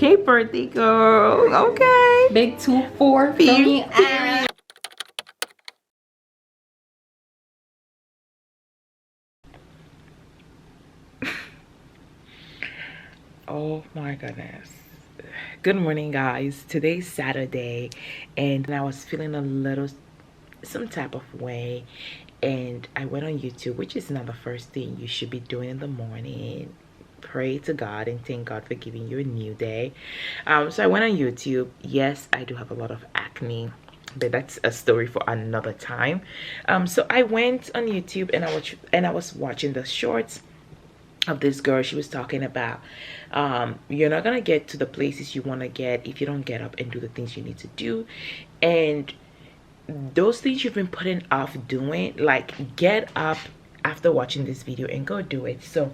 Okay, birthday girl. Okay. Big 2-4 for me. Oh my goodness. Good morning, guys. Today's Saturday, and I was feeling a little some type of way, and I went on YouTube, which is not the first thing you should be doing in the morning. Pray to God and thank God for giving you a new day. So I went on YouTube. Yes, I do have a lot of acne, but that's a story for another time. So I went on YouTube and I was watching the shorts of this girl. She was talking about you're not gonna get to the places you want to get if you don't get up and do the things you need to do, and those things you've been putting off doing, like, get up after watching this video and go do it. So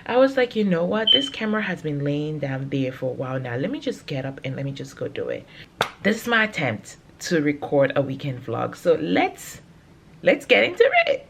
I was like, you know what, this camera has been laying down there for a while now, let me just get up and let me just go do it. This is my attempt to record a weekend vlog, so let's get into it.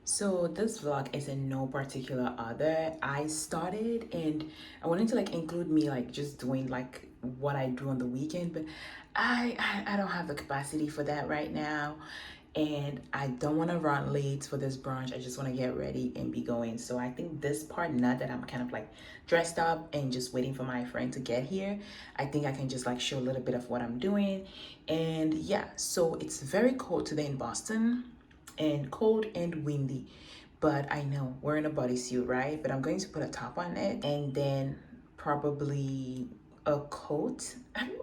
So this vlog is in no particular order. I started and I wanted to like include me like just doing like what I do on the weekend, but I don't have the capacity for that right now, and I don't want to run late for this brunch. I just want to get ready and be going. So I think this part, now that I'm kind of like dressed up and just waiting for my friend to get here, I think I can just like show a little bit of what I'm doing. And yeah, so it's very cold today in Boston, and cold and windy, but I know we're in a bodysuit, right? But I'm going to put a top on it and then probably a coat.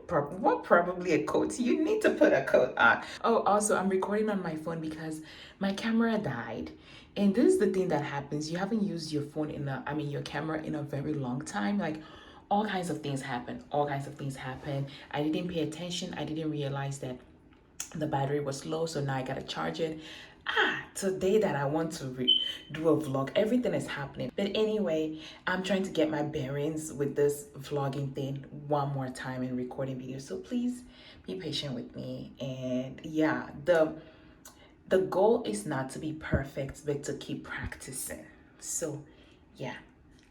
What, probably a coat? You need to put a coat on. Oh, also I'm recording on my phone because my camera died. And this is the thing that happens, you haven't used your phone your camera in a very long time. Like, all kinds of things happen, I didn't pay attention, I didn't realize that the battery was low, so now I gotta charge it. Today that I want to do a vlog, everything is happening. But anyway, I'm trying to get my bearings with this vlogging thing one more time and recording videos, so please be patient with me. And yeah, the goal is not to be perfect, but to keep practicing. So yeah,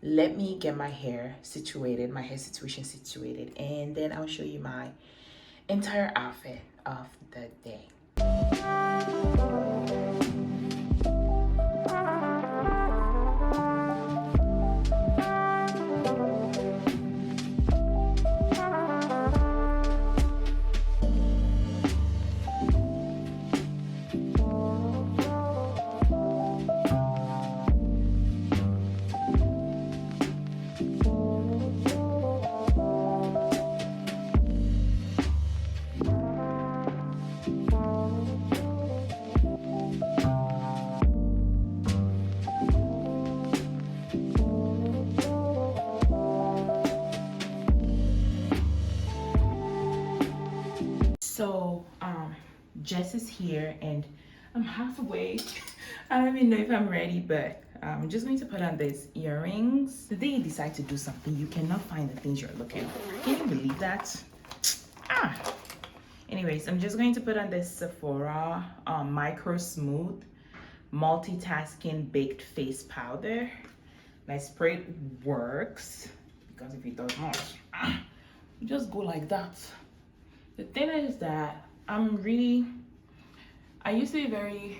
let me get my hair situated, my hair situation situated, and then I'll show you my entire outfit of the day. So Jess is here and I'm half awake. I don't even know if I'm ready, but I'm just going to put on these earrings. The day you decide to do something, you cannot find the things you're looking for. Can you believe that? Anyways, I'm just going to put on this Sephora Micro Smooth Multitasking Baked Face Powder. My spray works, because if it does not, you just go like that. The thing is that I used to be very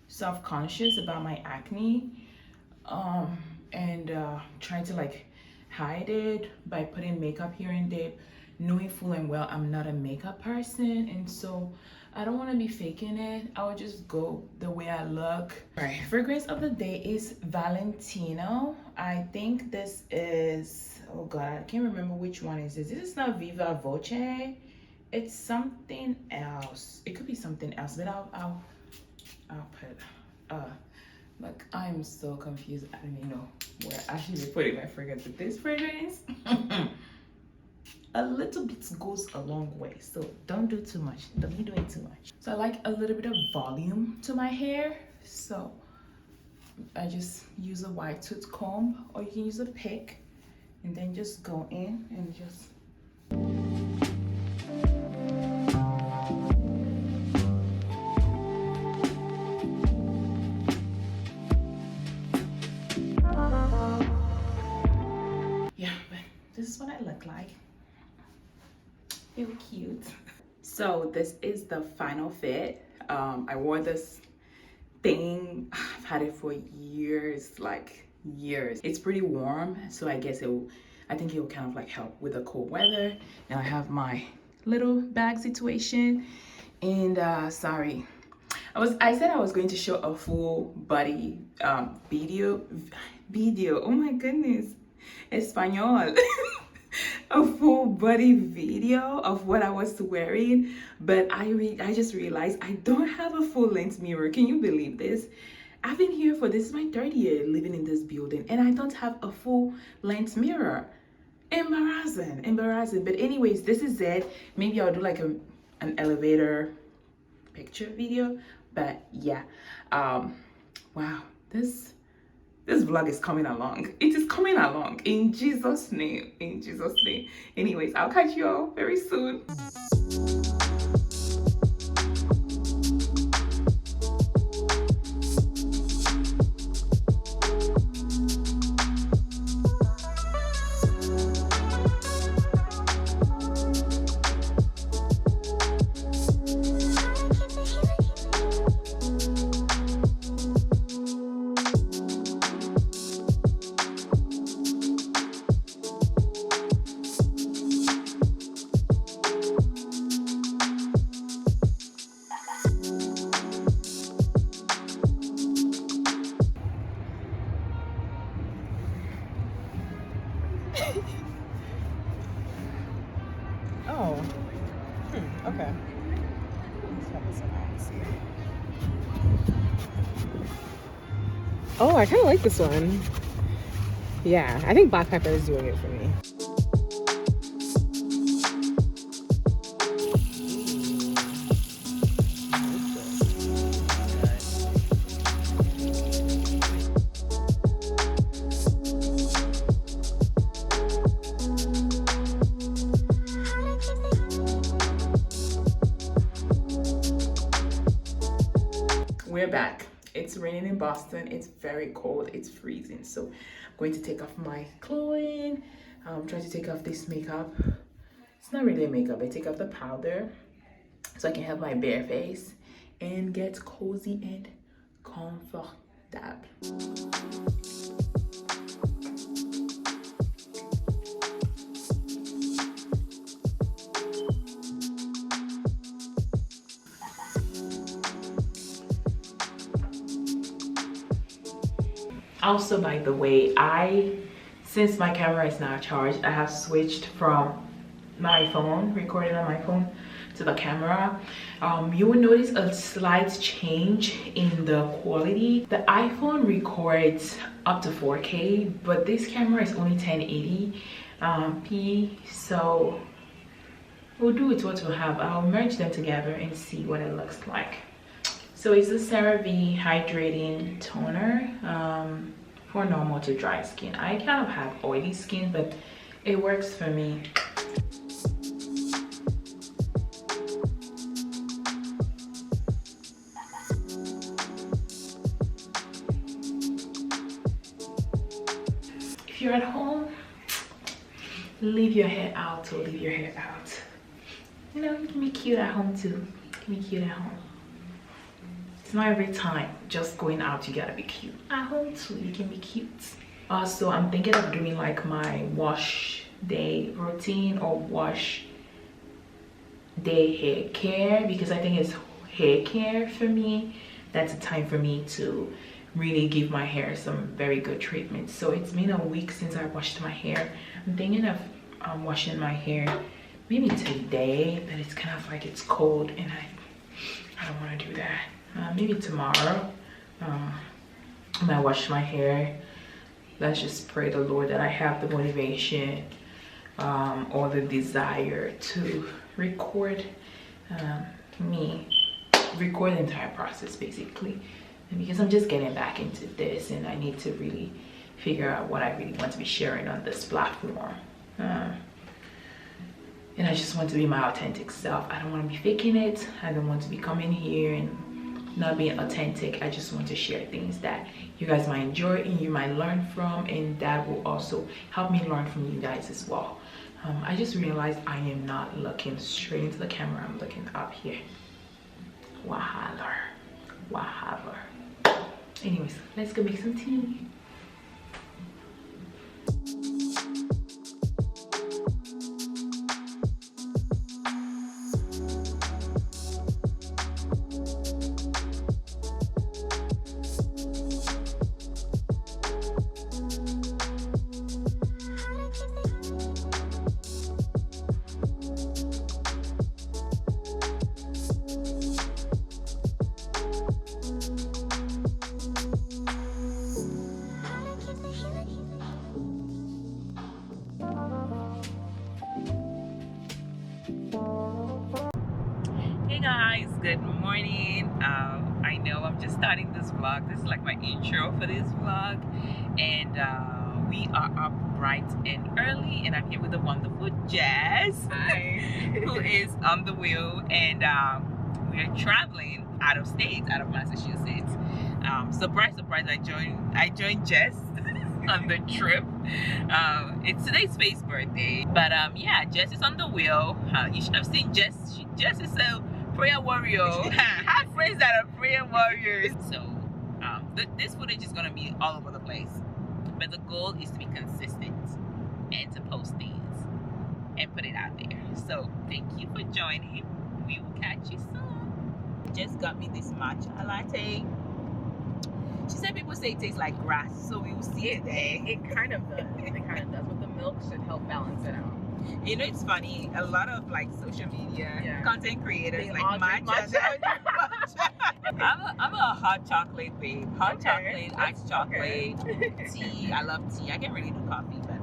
self-conscious about my acne, and trying to like hide it by putting makeup here and there. knowing full and well I'm not a makeup person, and so I don't want to be faking it. I'll just go the way I look. All right, fragrance of the day is Valentino. I think this is, oh god, I can't remember which one is this. This is not Viva Voce. It's something else. It could be something else, but I'll put like I'm so confused. I don't even know where I should be putting my fragrance. But this fragrance a little bit goes a long way, so don't do too much. Don't be doing too much. So I like a little bit of volume to my hair, so I just use a wide tooth comb, or you can use a pick, and then just go in and just yeah. But this is what I look like. Feel cute. So this is the final fit. I wore this thing, I've had it for years, like years. It's pretty warm, so I guess I think it will kind of like help with the cold weather. And I have my little bag situation, and sorry, I said I was going to show a full body video. Oh my goodness, Espanol. A full body video of what I was wearing, but I just realized I don't have a full length mirror. Can you believe this? I've been here for, this is my third year living in this building, and I don't have a full length mirror. Embarrassing. But anyways, this is it. Maybe I'll do like an elevator picture video, but yeah. Wow, this vlog is coming along. It is coming along in Jesus' name. In Jesus' name. Anyways, I'll catch you all very soon. Oh, okay. Let's have this one. See. Oh, I kind of like this one. Yeah, I think black pepper is doing it for me. We're back. It's raining in Boston. It's very cold. It's freezing. So I'm going to take off my clothing. I'm trying to take off this makeup. It's not really a makeup. I take off the powder so I can have my bare face and get cozy and comfortable. Also, by the way, since my camera is now charged, I have switched from my phone, recording on my phone, to the camera. You will notice a slight change in the quality. The iPhone records up to 4K, but this camera is only 1080p, so we'll do with what we have. I'll merge them together and see what it looks like. So it's the CeraVe Hydrating Toner for normal to dry skin. I kind of have oily skin, but it works for me. If you're at home, leave your hair out or leave your hair out. You know, you can be cute at home too. You can be cute at home. It's not every time just going out you gotta be cute. At home too, you can be cute. Also, I'm thinking of doing like my wash day routine or wash midday hair care, because I think it's hair care for me. That's a time for me to really give my hair some very good treatment. So it's been a week since I washed my hair. I'm thinking of washing my hair maybe today, but it's kind of like it's cold and I don't want to do that. Maybe tomorrow when I wash my hair. Let's just pray the Lord that I have the motivation or the desire to record record the entire process basically. And because I'm just getting back into this and I need to really figure out what I really want to be sharing on this platform. And I just want to be my authentic self. I don't want to be faking it. I don't want to be coming here and not being authentic. I just want to share things that you guys might enjoy and you might learn from, and that will also help me learn from you guys as well. I just realized I am not looking straight into the camera. I'm looking up here. Wahala. Anyways, let's go make some tea. Hey guys, good morning. I know I'm just starting this vlog. This is like my intro for this vlog, and we are up bright and early, and I'm here with the wonderful Jess. Hi. Who is on the wheel, and we are traveling out of state, out of Massachusetts. Surprise, I joined Jess on the trip. It's today's Faith's birthday, but yeah, Jess is on the wheel. You should have seen Jess. Jess is a prayer warrior. I have friends that are prayer warriors. So this footage is gonna be all over the place, but the goal is to be consistent and to post things and put it out there. So thank you for joining. We will catch you soon. Just got me this matcha latte. She said people say it tastes like grass, so we will see it there. It kind of does. It kind of does, but the milk should help balance it out. You know, it's funny, a lot of like social media content creators They like all drink matcha. I'm a hot chocolate babe. Hot chocolate, iced chocolate, tea. I love tea. I can't really do coffee, but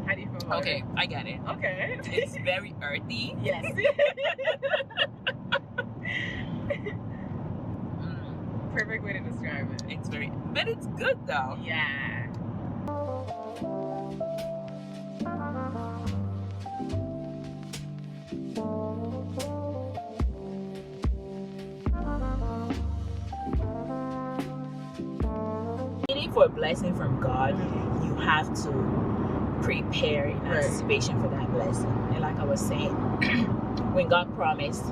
How do you feel about okay, it? I get it. Okay. It's very earthy. Yes. Perfect way to describe it. It's very, but it's good though. Yeah. Waiting for a blessing from God, you have to prepare in anticipation for that blessing. And like I was saying, when God promised,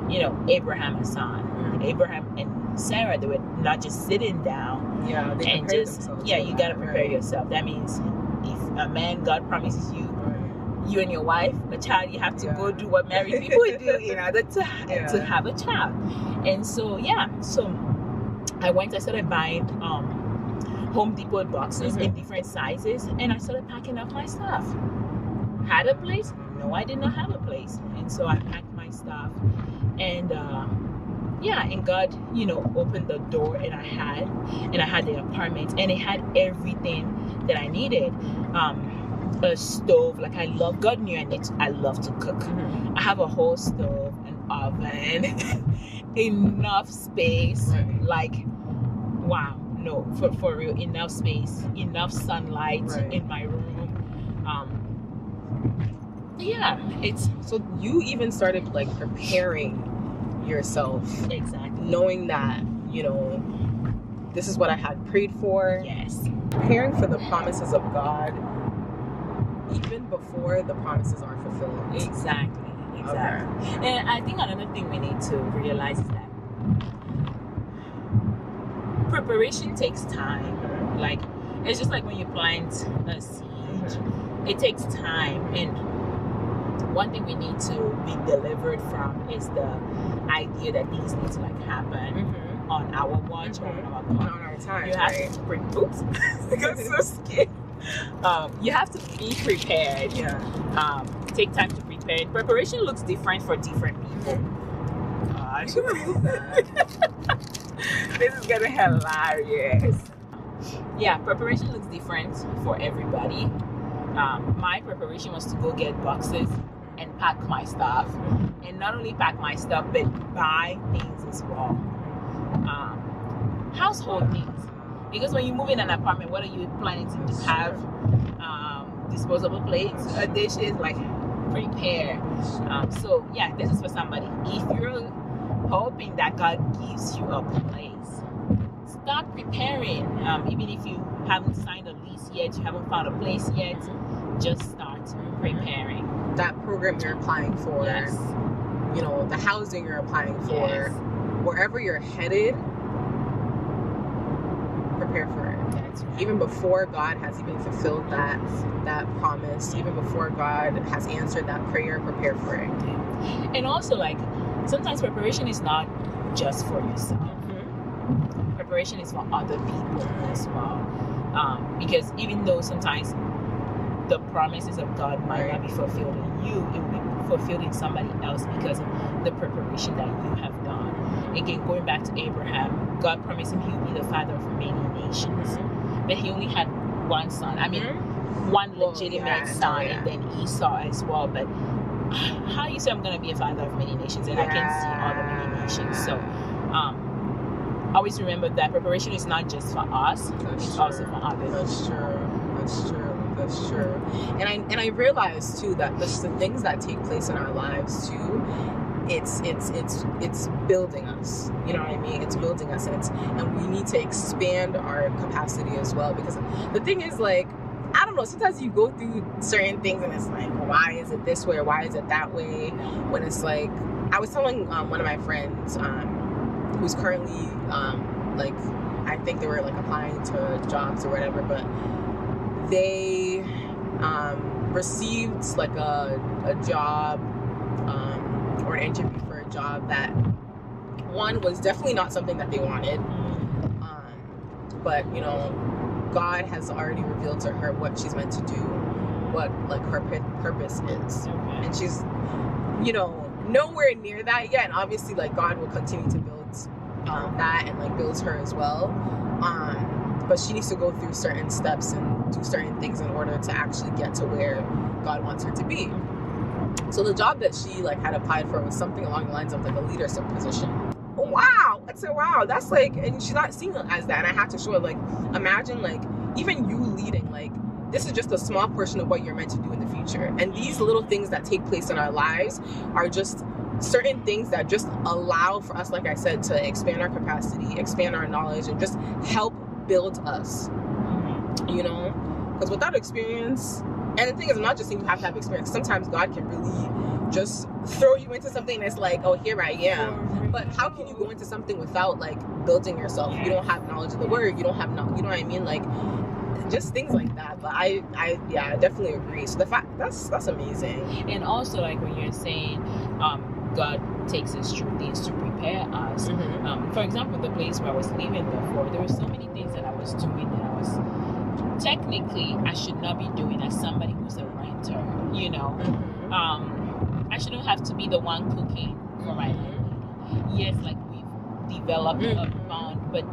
you know, Abraham a son, Abraham and Sarah, they were not just sitting down. Yeah, they and just you gotta prepare yourself. That means if a man, God promises you, you and your wife, a child, you have to go do what married people do in order to have a child. And so I started buying Home Depot boxes in different sizes, and I started packing up my stuff. Had a place? No, I did not have a place. And so I packed my stuff, and and God, you know, opened the door, and I had the apartment, and it had everything that I needed. A stove, like God knew I love to cook. I have a whole stove, an oven, enough space, like wow, no, for real, enough space, enough sunlight in my room. It's so you even started like preparing yourself, exactly, knowing that, you know, this is what I had prayed for. Yes, preparing for the promises of God even before the promises are fulfilled. Exactly. Okay. And I think another thing we need to realize is that preparation takes time. Like, it's just like when you plant a seed, it takes time. And one thing we need to be delivered from is the idea that things need to like happen on our watch or on our clock. On our time, You have right? to oops, I got so scared. You have to be prepared. Yeah. Take time to prepare. Preparation looks different for different people. You can remove that. This is gonna be hilarious. Yeah, preparation looks different for everybody. My preparation was to go get boxes and pack my stuff, and not only pack my stuff but buy things as well. Household things, because when you move in an apartment, what are you planning to do? Have disposable plates, dishes, like prepare. So yeah, this is for somebody. If you're hoping that God gives you a place, start preparing. Even if you haven't signed a lease yet, you haven't found a place yet, just start preparing. That program you're applying for, Yes. you know, the housing you're applying for, Yes. wherever you're headed, prepare for it. That's right. Even before God has even fulfilled that promise, even before God has answered that prayer, prepare for it. And also, like, sometimes preparation is not just for yourself. Preparation is for other people as well. Because even though sometimes the promises of God might not be fulfilled in you, it will be fulfilled in somebody else because of the preparation that you have done. Again, going back to Abraham, God promised him he would be the father of many nations. But he only had one son. I mean, one legitimate son, and then Esau as well. But how you say I'm going to be a father of many nations and I can see all the many nations? So always remember that preparation is not just for us, it's also for others. That's true. And I realize too that the things that take place in our lives too, it's building us. You know what I mean? It's building us, and we need to expand our capacity as well. Because the thing is, like, I don't know, sometimes you go through certain things and it's like, why is it this way or why is it that way? When it's like, I was telling one of my friends who's currently like, I think they were like applying to jobs or whatever, but they received like a job or an interview for a job that one was definitely not something that they wanted, but you know, God has already revealed to her what she's meant to do, what like her purpose is, and she's, you know, nowhere near that yet. And obviously, like, God will continue to build that and like build her as well. But she needs to go through certain steps and do certain things in order to actually get to where God wants her to be. So the job that she like had applied for was something along the lines of like a leadership position. Wow, I said, wow, that's like, and she's not seeing it as that. And I had to show her, like, imagine like even you leading, like, this is just a small portion of what you're meant to do in the future. And these little things that take place in our lives are just certain things that just allow for us, like I said, to expand our capacity, expand our knowledge, and just help build us, you know? Because without experience, and the thing is, I'm not just saying you have to have experience. Sometimes God can really just throw you into something that's like, oh, here I am. But how can you go into something without like building yourself? You don't have knowledge of the word. You don't have, you know what I mean? Like, just things like that. But I definitely agree. So the fact that's amazing. And also, like, when you're saying God takes us through things to prepare us. For example, the place where I was living before, there were so many things that I was doing that I was technically I should not be doing as somebody who's a renter, you know. I shouldn't have to be the one cooking for my landlady. Yes, like, we've developed a bond, but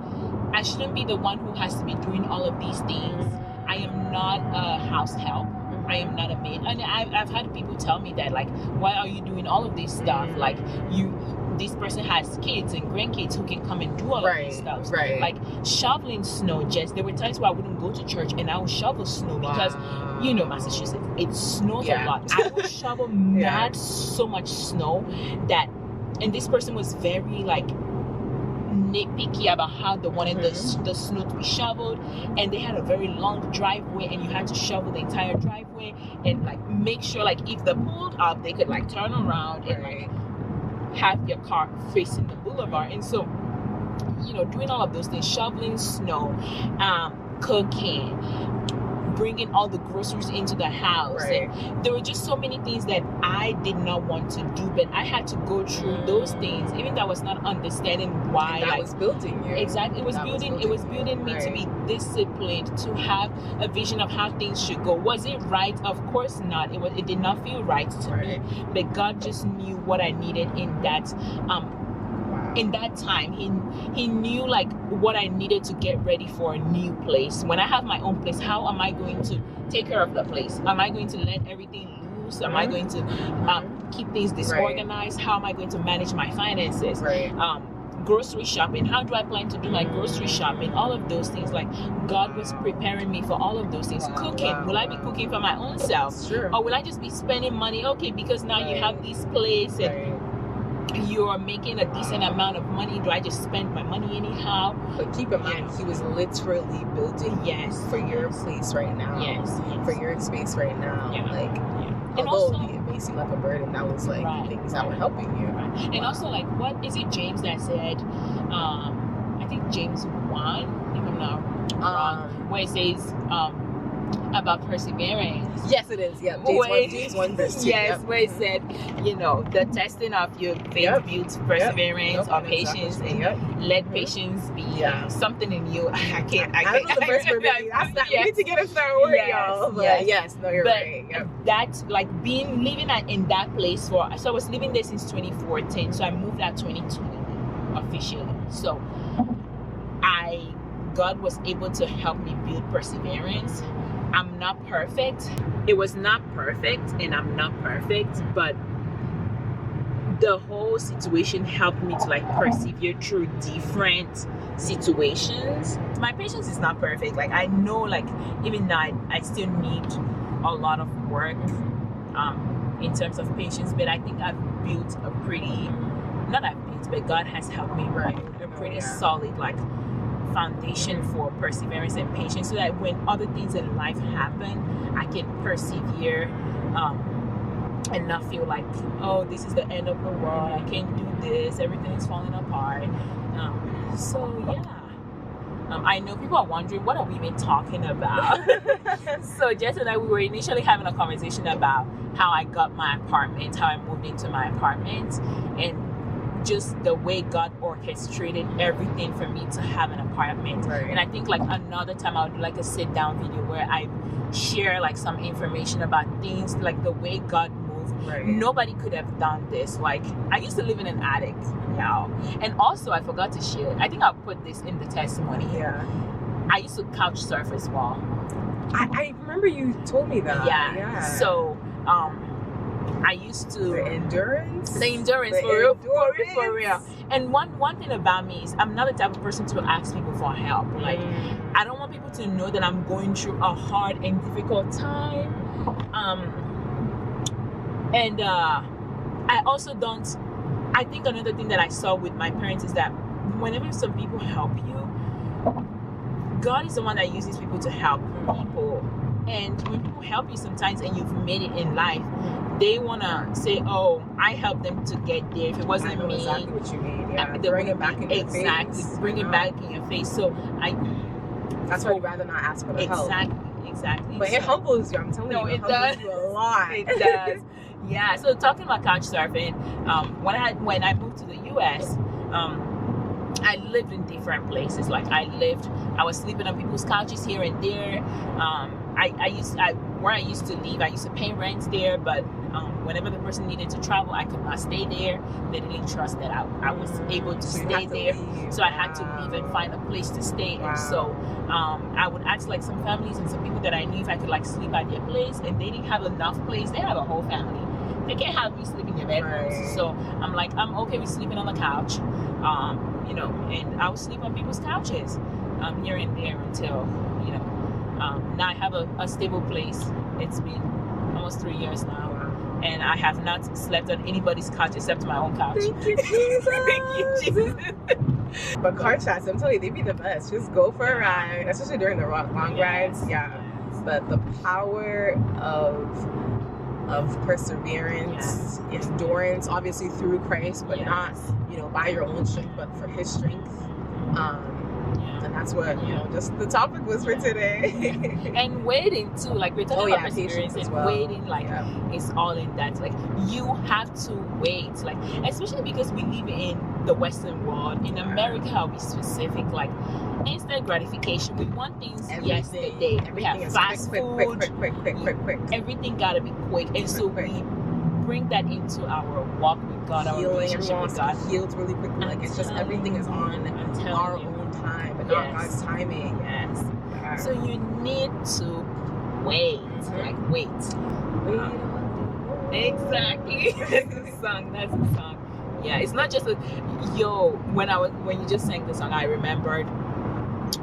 I shouldn't be the one who has to be doing all of these things. I am not a house help. I am not a maid. And I've had people tell me that, like, why are you doing all of this stuff? Like, this person has kids and grandkids who can come and do all of these stuff. Like, shoveling snow, Jess. There were times where I wouldn't go to church and I would shovel snow because, you know, Massachusetts, it snows a lot. I would shovel not so much snow that, and this person was very, like, nitpicky about how they wanted the snow to be shoveled, and they had a very long driveway and you had to shovel the entire driveway and like make sure, like, if they pulled up they could like turn around and like have your car facing the boulevard. And so, you know, doing all of those things, shoveling snow, cooking, bringing all the groceries into the house. Right. And there were just so many things that I did not want to do, but I had to go through those things, even though I was not understanding why. And that was building you. Exactly. It was building me to be disciplined, to have a vision of how things should go. Was it right? Of course not. It did not feel right to me. But God just knew what I needed in that in that time. He knew like what I needed to get ready for a new place. When I have my own place, how am I going to take care of the place? Am I going to let everything loose? Am I going to keep things disorganized? How am I going to manage my finances? Grocery shopping, how do I plan to do my grocery shopping? All of those things, like God was preparing me for all of those things. Cooking, will I be cooking for my own self? Or will I just be spending money? Okay, because now you have this place and you're making a decent amount of money. Do I just spend my money anyhow? But keep in mind, he was literally building for your place right now. For your space right now. And although also, it may seem like a burden, that was like things that were helping you. And also, like, what is it James that said? I think James 1, if I'm not wrong, where it says about perseverance. Yes, it is. Yeah, James 1 verse 2. Yes, where it said, the testing of your faith builds perseverance or patience, and let patience be something in you. I can't. I don't know the verse verbatim. That's not. We need to get into that word, y'all. But you're right. That's like living in that place so I was living there since 2014. So I moved out 2020 officially. So God was able to help me build perseverance. I'm not perfect. It was not perfect, and I'm not perfect, but the whole situation helped me to like persevere through different situations. My patience is not perfect. Like I know, like even now, I still need a lot of work in terms of patience, but I think I've built a pretty, not I've built, but God has helped me build a pretty solid like foundation for perseverance and patience, so that when other things in life happen, I can persevere and not feel like, oh, this is the end of the world, I can't do this, everything is falling apart. I know people are wondering, what are we even talking about? So Jess and I, we were initially having a conversation about how I got my apartment, how I moved into my apartment, and just the way God orchestrated everything for me to have an apartment. And I think like another time I would do like a sit down video where I share like some information about things, like the way God moved. Nobody could have done this. Like I used to live in an attic, and also I forgot to share, I think I'll put this in the testimony. I used to couch surf as well. I remember you told me that. So I used to the endurance for real. And one thing about me is I'm not the type of person to ask people for help. Like I don't want people to know that I'm going through a hard and difficult time. I also don't. I think another thing that I saw with my parents is that whenever some people help you, God is the one that uses people to help people. And when people help you sometimes and you've made it in life, they want to say, oh, I helped them to get there. If it wasn't me. Exactly what you mean. Bring it back in your face. Exactly. Bring it back in your face. So that's why you'd rather not ask for the help. Exactly. But it humbles you. I'm telling you. It does. You a lot. It does. Yeah. So talking about couch surfing, when I moved to the US, I lived in different places. Like I was sleeping on people's couches here and there. Where I used to live, I used to pay rent there, but whenever the person needed to travel, I could not stay there. They didn't trust that I was able to stay there, so I had to leave and find a place to stay. And so I would ask like some families and some people that I knew if I could like sleep at their place, and they didn't have enough place. They have a whole family. They can't have me sleep in their bedrooms. So I'm like, I'm okay with sleeping on the couch, and I would sleep on people's couches here and there until, now I have a stable place. It's been almost 3 years now. And I have not slept on anybody's couch except my own couch. Thank you, Jesus. Thank you, Jesus. But car chats, I'm telling you, they be the best. Just go for a ride, especially during the long rides. But the power of perseverance, endurance, obviously through Christ, but not, by your own strength, but for His strength. And that's what, you know, just the topic was for today. And waiting too, like we're talking about perseverance and well. waiting, like it's all in that. Like you have to wait, like especially because we live in the Western world. In America, I'll be specific, like instant gratification. We want things yesterday. We have fast food. Quick. Everything gotta be quick, and so we bring that into our walk with God, our relationship with God. Healed really quickly. Like it's just everything is on our own time, but not God's timing. Yes. So you need to wait. Like wait. Exactly. That's the song. Yeah, it's not just when you just sang the song, I remembered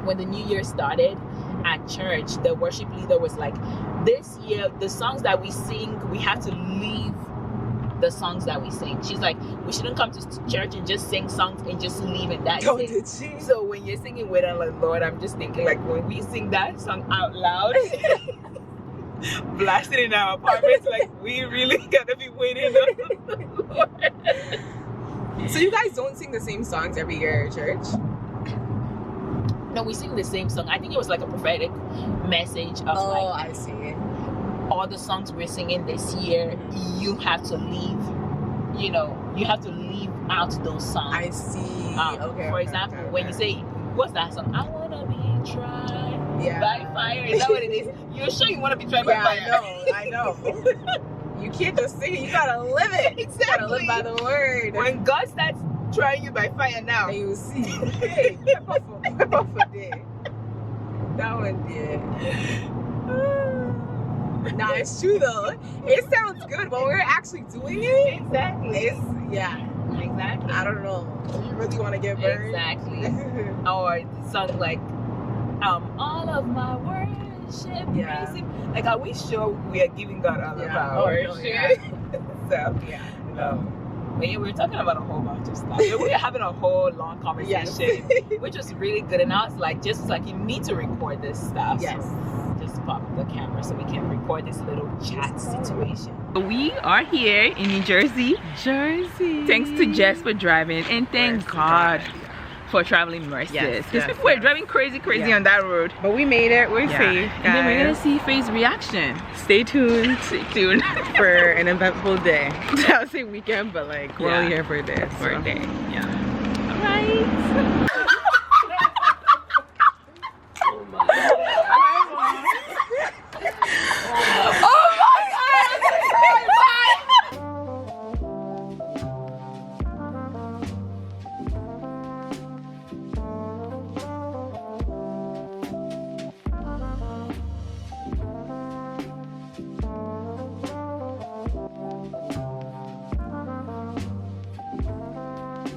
when the new year started at church, the worship leader was like, this year the songs that we sing, we have to leave the songs that we sing. She's like, we shouldn't come to church and just sing songs and just leave it that way. So when you're singing Wait on the Lord, I'm just thinking like when we sing that song out loud, blasted in our apartments, like we really gotta be waiting on the Lord. So you guys don't sing the same songs every year at church? No, we sing the same song. I think it was like a prophetic message of I see. All the songs we're singing this year, you have to leave. You know, you have to leave out those songs. I see. For example, when you say, what's that song? I wanna be tried by fire. Is that what it is? You're sure you wanna be tried by fire? I know. You can't just sing it. You gotta live it. Exactly. You gotta live by the word. When God starts trying you by fire now, and you see, hey, pepper for day. That one did. Nah, it's true though. It sounds good, but we're actually doing it. Exactly. Exactly. I don't know. You really want to get burned? Exactly. Or something like, all of my worship. Yeah. Like, are we sure we are giving God all of our worship? So, but yeah, we were talking about a whole bunch of stuff. We were having a whole long conversation, which was really good. And I was like, you need to record this stuff. Yes. So just pop the camera so we can record this little chat situation. We are here in New Jersey. Thanks to Jess for driving, and thank God for traveling mercies. Because people were driving crazy on that road. But we made it. We're safe, guys. And then we're gonna see Faye's reaction. Stay tuned For an eventful day. I would say weekend, but like we're only here for a day. For a day. Yeah. All right.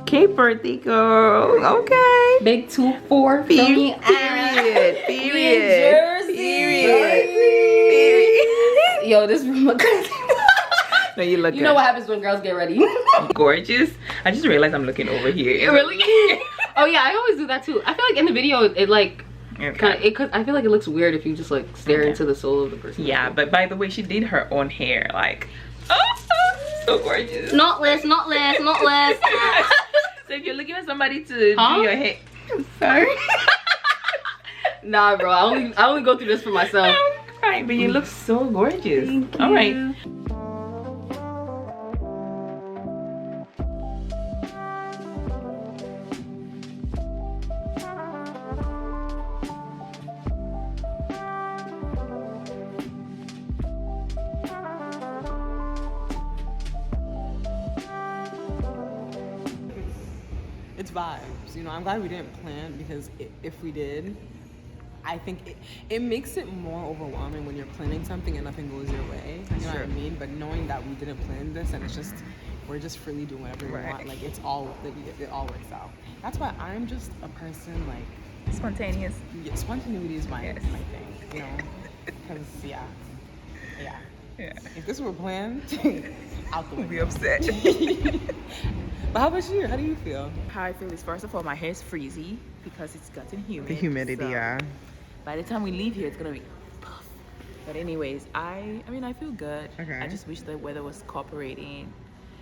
Okay, birthday girl. Okay. Big 2-4 Period. Yo, this room look crazy. No, you look You know what happens when girls get ready. Gorgeous. I just realized I'm looking over here. Really? Oh yeah, I always do that too. I feel like in the video it like I feel like it looks weird if you just like stare into the soul of the person. Yeah, but by the way, she did her own hair. Like, so gorgeous. Not less. So if you're looking for somebody to do your hair, I'm sorry. Nah, bro. I only go through this for myself. I'm crying, but you look so gorgeous. Thank All you. right. It's vibes, you know. I'm glad we didn't plan, because if we did, I think it makes it more overwhelming when you're planning something and nothing goes your way. You know what I mean? But knowing that we didn't plan this and we're just freely doing whatever we want, like it all works out. That's why I'm just a person like Spontaneous. Yeah, spontaneity is my thing, you know. Because yeah. If this were planned, out the way. Be upset. But how about you? How do you feel? How I feel is, first of all, my hair is frizzy because it's gotten humid. The humidity, so yeah. By the time we leave here, it's gonna be puff. But anyways, I mean, I feel good. Okay. I just wish the weather was cooperating.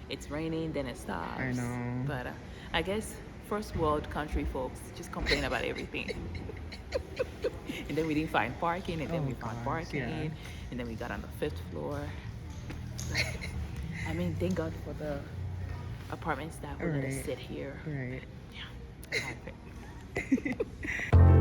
It's raining, then it stops. I know. But I guess first world country folks just complain about everything. And then we didn't find parking, and then we found parking, and then we got on the 5th floor. I mean, thank God for the apartments that will let us sit here. Right. Yeah.